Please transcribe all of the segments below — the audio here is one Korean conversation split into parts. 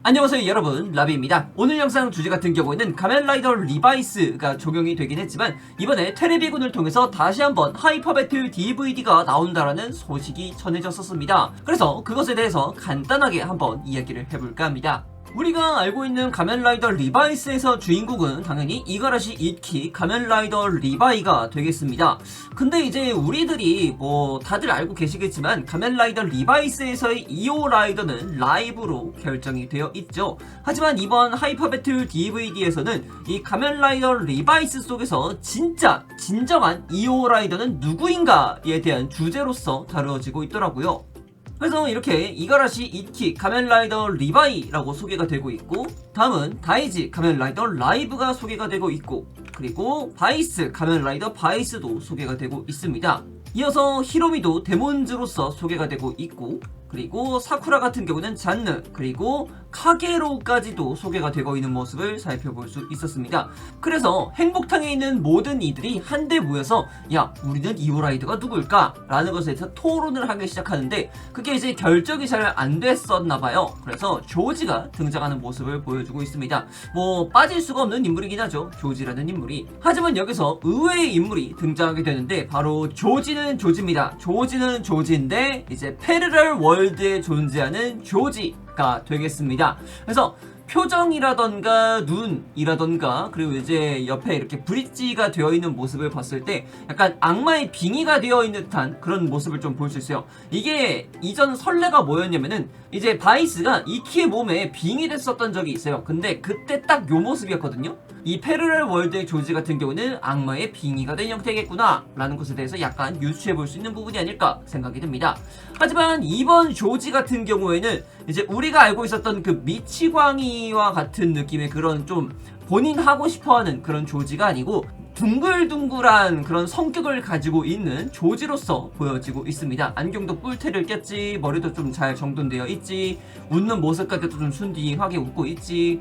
안녕하세요 여러분, 라비입니다. 오늘 영상 주제 같은 경우에는 가면라이더 리바이스가 적용이 되긴 했지만 이번에 테레비군을 통해서 다시 한번 하이퍼배틀 DVD가 나온다라는 소식이 전해졌었습니다. 그래서 그것에 대해서 간단하게 한번 이야기를 해볼까 합니다. 우리가 알고 있는 가면라이더 리바이스에서 주인공은 당연히 이가라시 이키 가면라이더 리바이가 되겠습니다. 근데 이제 우리들이 다들 알고 계시겠지만 가면라이더 리바이스에서의 2호 라이더는 라이브로 결정이 되어 있죠. 하지만 이번 하이퍼배틀 DVD에서는 이 가면라이더 리바이스 속에서 진정한 2호 라이더는 누구인가에 대한 주제로서 다루어지고 있더라고요. 그래서 이렇게 이가라시 이키 가면라이더 리바이라고 소개가 되고 있고, 다음은 다이지 가면라이더 라이브가 소개가 되고 있고, 그리고 바이스 가면라이더 바이스도 소개가 되고 있습니다. 이어서 히로미도 데몬즈로서 소개가 되고 있고, 그리고 사쿠라 같은 경우는 잔느, 그리고 카게로까지도 소개가 되고 있는 모습을 살펴볼 수 있었습니다. 그래서 행복탕에 있는 모든 이들이 한데 모여서 야, 우리는 2호 라이더가 누굴까? 라는 것에 대해서 토론을 하기 시작하는데 그게 이제 결정이 잘 안 됐었나봐요. 그래서 조지가 등장하는 모습을 보여주고 있습니다. 빠질 수가 없는 인물이긴 하죠, 조지라는 인물이. 하지만 여기서 의외의 인물이 등장하게 되는데 바로 조지는 조지입니다. 조지는 조지인데 이제 패러럴 월드에 존재하는 조지가 되겠습니다. 그래서 표정이라던가 눈이라던가 그리고 이제 옆에 이렇게 브릿지가 되어 있는 모습을 봤을 때 약간 악마의 빙의가 되어 있는 듯한 그런 모습을 좀 볼 수 있어요. 이게 이전 설레가 뭐였냐면은 이제 바이스가 이키의 몸에 빙의됐었던 적이 있어요. 근데 그때 딱 요 모습이었거든요. 이 패러럴 월드의 조지 같은 경우는 악마의 빙의가 된 형태겠구나 라는 것에 대해서 약간 유추해 볼 수 있는 부분이 아닐까 생각이 듭니다. 하지만 이번 조지 같은 경우에는 이제 우리가 알고 있었던 그 미치광이와 같은 느낌의 그런 좀 본인 하고 싶어하는 그런 조지가 아니고 둥글둥글한 그런 성격을 가지고 있는 조지로서 보여지고 있습니다. 안경도 뿔테를 꼈지, 머리도 좀 잘 정돈되어 있지, 웃는 모습까지도 좀 순딩하게 웃고 있지.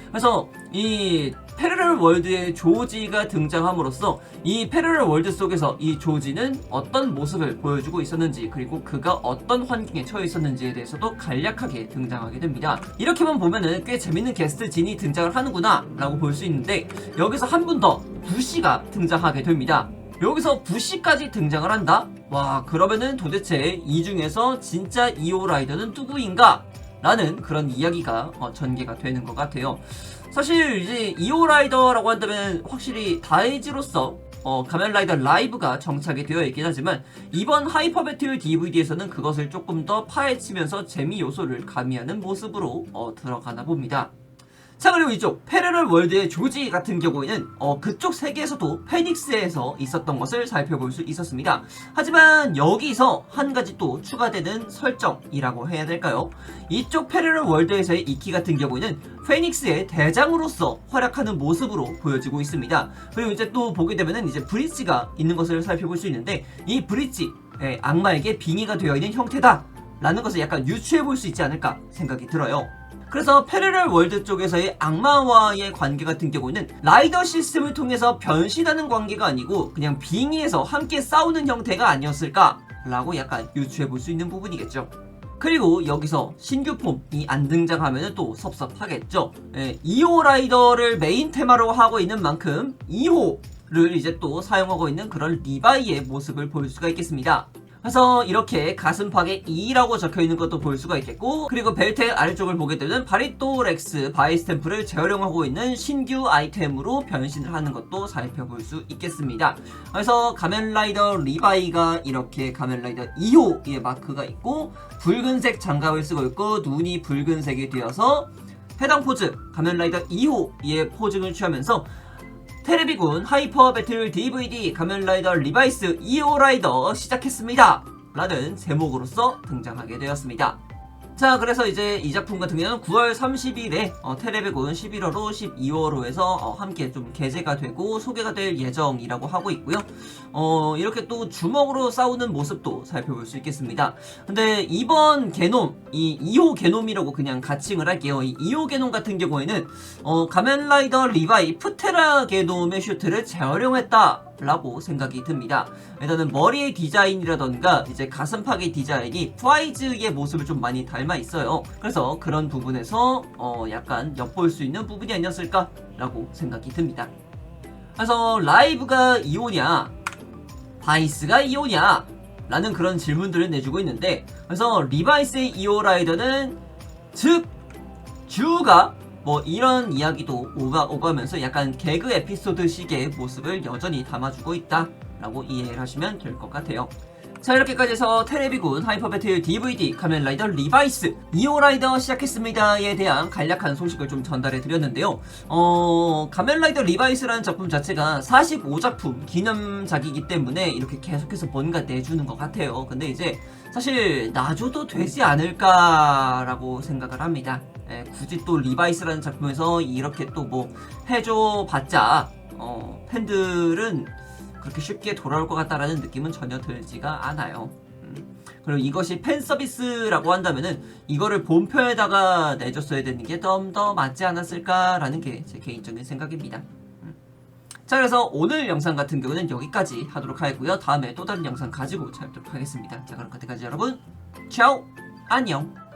그래서 이 패러럴 월드의 조지가 등장함으로써 이 패러럴 월드 속에서 이 조지는 어떤 모습을 보여주고 있었는지, 그리고 그가 어떤 환경에 처해 있었는지에 대해서도 간략하게 등장하게 됩니다. 이렇게만 보면은 꽤 재밌는 게스트 진이 등장을 하는구나 라고 볼 수 있는데, 여기서 한 분 더 부시가 등장하게 됩니다. 여기서 부시까지 등장을 한다? 와, 그러면은 도대체 이 중에서 진짜 2호 라이더는 누구인가? 라는 그런 이야기가 전개가 되는 것 같아요. 사실 이제 2호 라이더라고 한다면 확실히 다이지로서 가면라이더 라이브가 정착이 되어 있긴 하지만 이번 하이퍼배틀 DVD에서는 그것을 조금 더 파헤치면서 재미 요소를 가미하는 모습으로 들어가나 봅니다. 자, 그리고 이쪽 패러럴 월드의 조지 같은 경우에는 그쪽 세계에서도 페닉스에서 있었던 것을 살펴볼 수 있었습니다. 하지만 여기서 한 가지 또 추가되는 설정이라고 해야 될까요? 이쪽 패러럴 월드에서의 이키 같은 경우에는 페닉스의 대장으로서 활약하는 모습으로 보여지고 있습니다. 그리고 이제 또 보게 되면은 이제 브릿지가 있는 것을 살펴볼 수 있는데, 이 브릿지 악마에게 빙의가 되어 있는 형태다 라는 것을 약간 유추해 볼 수 있지 않을까 생각이 들어요. 그래서 패러럴 월드 쪽에서의 악마와의 관계 같은 경우는 라이더 시스템을 통해서 변신하는 관계가 아니고 그냥 빙의해서 함께 싸우는 형태가 아니었을까 라고 약간 유추해 볼 수 있는 부분이겠죠. 그리고 여기서 신규 폼이 안 등장하면 또 섭섭하겠죠. 2호 라이더를 메인 테마로 하고 있는 만큼 2호를 이제 또 사용하고 있는 그런 리바이의 모습을 볼 수가 있겠습니다. 그래서 이렇게 가슴팍에 2라고 적혀있는 것도 볼 수가 있겠고, 그리고 벨트의 아래쪽을 보게 되면 바리또 렉스 바이스탬프를 재활용하고 있는 신규 아이템으로 변신을 하는 것도 살펴볼 수 있겠습니다. 그래서 가면라이더 리바이가 이렇게 가면라이더 2호의 마크가 있고 붉은색 장갑을 쓰고 있고 눈이 붉은색이 되어서 해당 포즈 가면라이더 2호의 포징을 취하면서 테레비군 하이퍼 배틀 DVD 가면라이더 리바이스 2호 라이더 시작했습니다 라는 제목으로서 등장하게 되었습니다. 자, 그래서 이제 이 작품 같은 경우는 9월 30일에 테레비군 11호로 12호로 해서 함께 좀 게재가 되고 소개가 될 예정이라고 하고 있고요. 이렇게 또 주먹으로 싸우는 모습도 살펴볼 수 있겠습니다. 근데 이번 게놈, 이 2호 게놈이라고 그냥 가칭을 할게요. 이 2호 게놈 같은 경우에는 가면라이더 리바이 프테라 게놈의 슈트를 재활용했다 라고 생각이 듭니다. 일단은 머리의 디자인이라던가 이제 가슴팍의 디자인이 프라이즈의 모습을 좀 많이 닮아 있어요. 그래서 그런 부분에서 약간 엿볼 수 있는 부분이 아니었을까 라고 생각이 듭니다. 그래서 라이브가 2호냐 바이스가 2호냐 라는 그런 질문들을 내주고 있는데, 그래서 리바이스의 2호 라이더는 즉 주가 뭐 이런 이야기도 오가면서 약간 개그 에피소드식의 모습을 여전히 담아주고 있다 라고 이해를 하시면 될 것 같아요. 자, 이렇게까지 해서 테레비군 하이퍼배틀 DVD 가면라이더 리바이스 2호 라이더 시작했습니다에 대한 간략한 소식을 좀 전달해 드렸는데요. 가면라이더 리바이스라는 작품 자체가 45작품 기념작이기 때문에 이렇게 계속해서 뭔가 내주는 것 같아요. 근데 이제 사실 놔줘도 되지 않을까라고 생각을 합니다. 굳이 또 리바이스라는 작품에서 이렇게 또 뭐 해줘 봤자 팬들은 그렇게 쉽게 돌아올 것 같다라는 느낌은 전혀 들지가 않아요. 그리고 이것이 팬 서비스라고 한다면은 이거를 본편에다가 내줬어야 되는 게 좀 더 맞지 않았을까라는 게 제 개인적인 생각입니다. 자, 그래서 오늘 영상 같은 경우는 여기까지 하도록 하고요. 다음에 또 다른 영상 가지고 찾아뵙도록 하겠습니다. 자, 그럼 그때까지 여러분, 차오, 안녕.